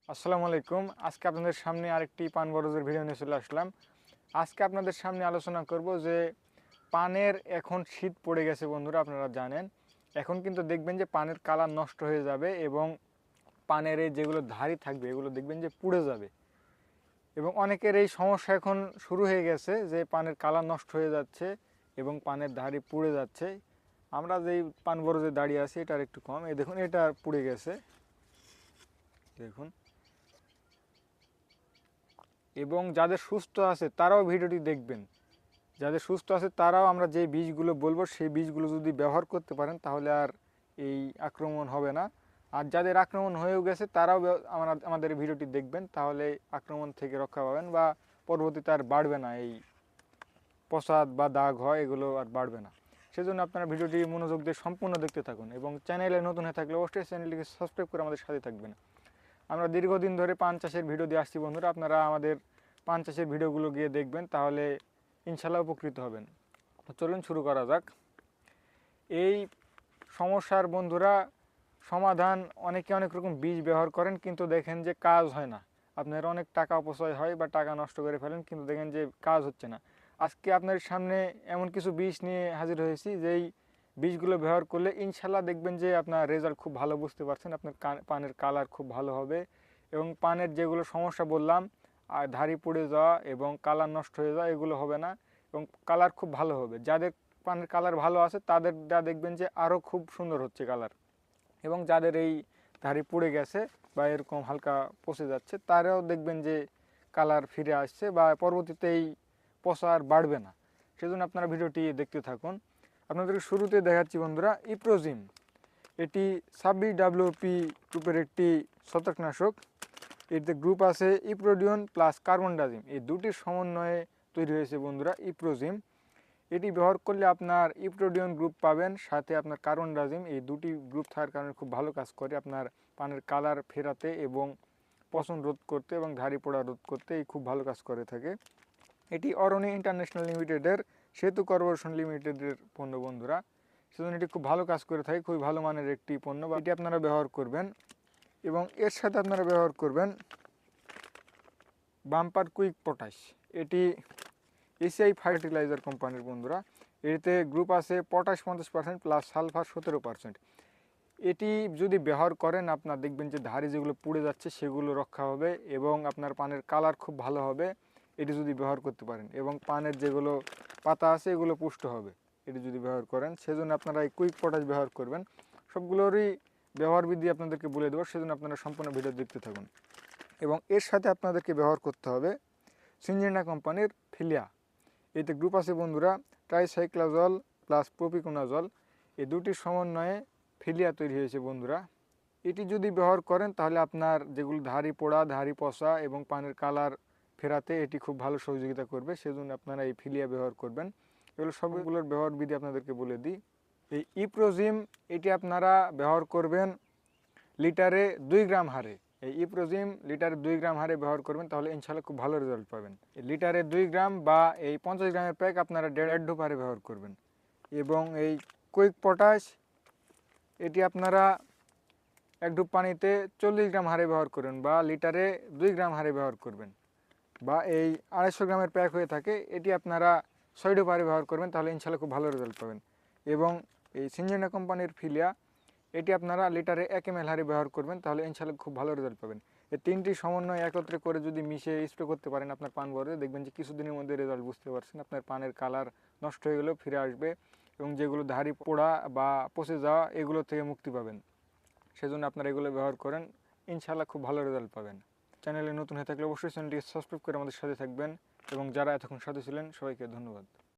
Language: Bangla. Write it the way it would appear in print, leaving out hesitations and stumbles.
আসসালামু আলাইকুম। আজকে আপনাদের সামনে আরেকটি পান বরজের ভিডিও নিয়ে চলে আসলাম। আজকে আপনাদের সামনে আলোচনা করব যে পানের এখন শীত পড়ে গেছে বন্ধুরা, আপনারা জানেন। এখন কিন্তু দেখবেন যে পানের কালার নষ্ট হয়ে যাবে এবং পানের এই যেগুলো ধাড়ি থাকবে এগুলো দেখবেন যে পুড়ে যাবে। এবং অনেকের এই সমস্যা এখন শুরু হয়ে গেছে যে পানের কালার নষ্ট হয়ে যাচ্ছে এবং পানের ধাড়ি পুড়ে যাচ্ছে। আমরা যেই পান বরজে দাঁড়িয়ে আছি এটার একটু কম, এই দেখুন এটা পুড়ে গেছে, দেখুন। এবং যাদের সুস্থ আছে তারাও ভিডিওটি দেখবেন। যাদের সুস্থ আছে তারাও আমরা যে বীজগুলো বলবো সেই বীজগুলো যদি ব্যবহার করতে পারেন তাহলে আর এই আক্রমণ হবে না। আর যাদের আক্রমণ হয়েও গেছে তারাও আমাদের ভিডিওটি দেখবেন, তাহলে আক্রমণ থেকে রক্ষা পাবেন বা পরবর্তীতে আর বাড়বে না, এই পসাদ বা দাগ হয় এগুলো আর বাড়বে না। সেজন্য আপনারা ভিডিওটি মনোযোগ দিয়ে সম্পূর্ণ দেখতে থাকুন এবং চ্যানেলে নতুন হয়ে থাকলে অবশ্যই চ্যানেলটিকে সাবস্ক্রাইব করে আমাদের সাথে থাকবেন। আমরা দীর্ঘদিন ধরে পান চাষের ভিডিও দিয়ে আসছি বন্ধুরা, আপনারা আমাদের পান চাষের ভিডিওগুলো গিয়ে দেখবেন, তাহলে ইনশাল্লাহ উপকৃত হবেন। তো চলুন শুরু করা যাক। এই সমস্যার বন্ধুরা সমাধান, অনেকে অনেক রকম বীজ ব্যবহার করেন কিন্তু দেখেন যে কাজ হয় না। আপনার অনেক টাকা অপচয় হয় বা টাকা নষ্ট করে ফেলেন কিন্তু দেখেন যে কাজ হচ্ছে না। আজকে আপনার সামনে এমন কিছু বীজ নিয়ে হাজির হয়েছি যেই বীজগুলো ব্যবহার করলে ইনশাল্লাহ দেখবেন যে আপনার রেজাল্ট খুব ভালো, বুঝতে পারছেন। আপনার পানের কালার খুব ভালো হবে এবং পানের যেগুলো সমস্যা বললাম, আর ধাড়ি পুড়ে যাওয়া এবং কালার নষ্ট হয়ে যাওয়া, এগুলো হবে না এবং কালার খুব ভালো হবে। যাদের পানের কালার ভালো আছে তাদেরটা দেখবেন যে আরও খুব সুন্দর হচ্ছে কালার। এবং যাদের এই ধাড়ি পুড়ে গেছে বা এরকম হালকা পচে যাচ্ছে তারাও দেখবেন যে কালার ফিরে আসছে বা পরবর্তীতে এই পচা আর বাড়বে না। সেজন্য আপনারা ভিডিওটি দেখতে থাকুন। আপনাদেরকে শুরুতে দেখাচ্ছি বন্ধুরা ইপ্রোজিম। এটি 26WP গ্রুপের একটি ছত্রাকনাশক। এতে গ্রুপ আছে ইপ্রোডিয়ন প্লাস কার্বনডাজিম, এই দুটির সমন্বয়ে তৈরি হয়েছে বন্ধুরা ইপ্রোজিম। এটি ব্যবহার করলে আপনার ইপ্রোডিয়ন গ্রুপ পাবেন, সাথে আপনার কার্বনডাজিম, এই দুটি গ্রুপ থাকার কারণে খুব ভালো কাজ করে আপনার পানের কালার ফেরাতে এবং পচন রোধ করতে এবং ধাড়ি পোড়া রোধ করতে এই খুব ভালো কাজ করে থাকে। এটি অরণি ইন্টারন্যাশনাল লিমিটেডের সেতু কর্পোরেশন লিমিটেডের পণ্য বন্ধুরা, সেজন্য এটি খুব ভালো কাজ করে থাকে, খুবই ভালো মানের একটি পণ্য, বা এটি আপনারা ব্যবহার করবেন। এবং এর সাথে আপনারা ব্যবহার করবেন বাম্পার কুইক পটাশ। এটি এসিআই ফার্টিলাইজার কোম্পানির বন্ধুরা। এতে গ্রুপ আছে পটাশ 50% প্লাস সালফার 17%। এটি যদি ব্যবহার করেন আপনার দেখবেন যে ধাড়ি যেগুলো পুড়ে যাচ্ছে সেগুলো রক্ষা হবে এবং আপনার পানের কালার খুব ভালো হবে এটি যদি ব্যবহার করতে পারেন। এবং পানের যেগুলো পাতা আছে এগুলো পুষ্ট হবে এটি যদি ব্যবহার করেন। সেজন্য আপনারা এই কুইক পটাশ ব্যবহার করবেন। সবগুলোরই ব্যবহার বিধি আপনাদেরকে বলে দেবো, সেজন্য আপনারা সম্পূর্ণ ভিডিও দেখতে থাকুন। এবং এর সাথে আপনাদেরকে ব্যবহার করতে হবে সিনজেন্টা কোম্পানির ফিলিয়া। এতে গ্রুপ আছে বন্ধুরা ট্রাইসাইক্লাজল প্লাস প্রোপিকোনাজল, এই দুটির সমন্বয়ে ফিলিয়া তৈরি হয়েছে বন্ধুরা। এটি যদি ব্যবহার করেন তাহলে আপনার যেগুলো ধাড়ি পোড়া, ধাড়ি পচা এবং পানের কালার ফেরাতে এটি খুব ভালো সহযোগিতা করবে। সেজন্য আপনারা এই ফিলিয়া ব্যবহার করবেন। এগুলো সবগুলোর ব্যবহার বিধি আপনাদেরকে বলে দিই। এই ইপ্রোজিম এটি আপনারা ব্যবহার করবেন লিটারে 2 গ্রাম হারে। এই ইপ্রোজিম লিটারে 2 গ্রাম হারে ব্যবহার করবেন, তাহলে ইনশাল্লাহ খুব ভালো রেজাল্ট পাবেন। লিটারে 2 গ্রাম বা এই 50 গ্রামের প্যাক আপনারা 1.5 ডোপ হারে ব্যবহার করবেন। এবং এই কুইক পটাশ এটি আপনারা 1 ডোপ পানিতে 40 গ্রাম হারে ব্যবহার করবেন বা লিটারে 2 গ্রাম হারে ব্যবহার করবেন। বা এই 250 গ্রামের প্যাক হয়ে থাকে, এটি আপনারা 6 ডোপ হারে ব্যবহার করবেন, তাহলে ইনশাল্লাহ খুব ভালো রেজাল্ট পাবেন। এবং এই সিনজেন্টা কোম্পানির ফিলিয়া এটি আপনারা লিটারে 1 ml হারে ব্যবহার করবেন, তাহলে ইনশাল্লাহ খুব ভালো রেজাল্ট পাবেন। এই তিনটি সমন্বয় একত্রে করে যদি মিশিয়ে স্প্রে করতে পারেন আপনার পান বরজে, দেখবেন যে কিছুদিনের মধ্যে রেজাল্ট বুঝতে পারছেন। আপনার পানের কালার নষ্ট হয়ে গেলেও ফিরে আসবে এবং যেগুলো ধাড়ি পোড়া বা পচে যাওয়া এগুলো থেকে মুক্তি পাবেন। সেজন্য আপনারা এগুলো ব্যবহার করেন, ইনশাল্লাহ খুব ভালো রেজাল্ট পাবেন। চ্যানেলে নতুন হয়ে থাকলে অবশ্যই চ্যানেলটি সাবস্ক্রাইব করে আমাদের সাথে থাকবেন এবং যারা এতক্ষণ সাথে ছিলেন সবাইকে ধন্যবাদ।